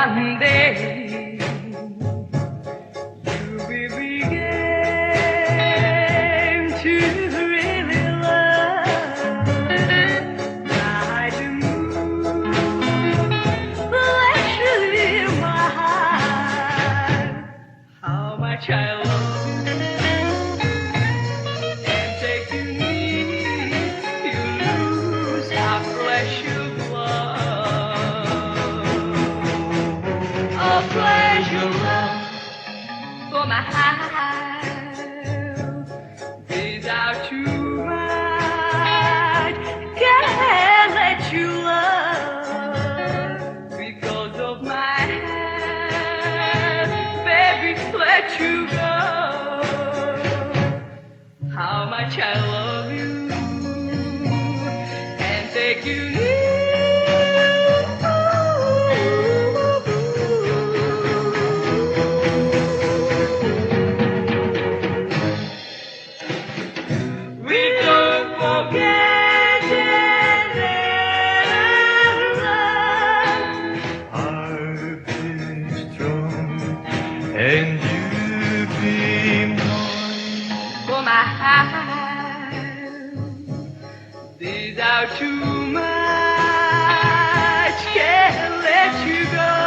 one day you began to really love like the moon flashing in my heart. How much I love you and take you near, you lose our precious love. A pleasure love for my heart. Without too much, can't let you love because of my hand, baby, let you go. How much I love you and take you near. We don't forget that I've been strong and you've been mine. for my heart. Without too much, can't let you go.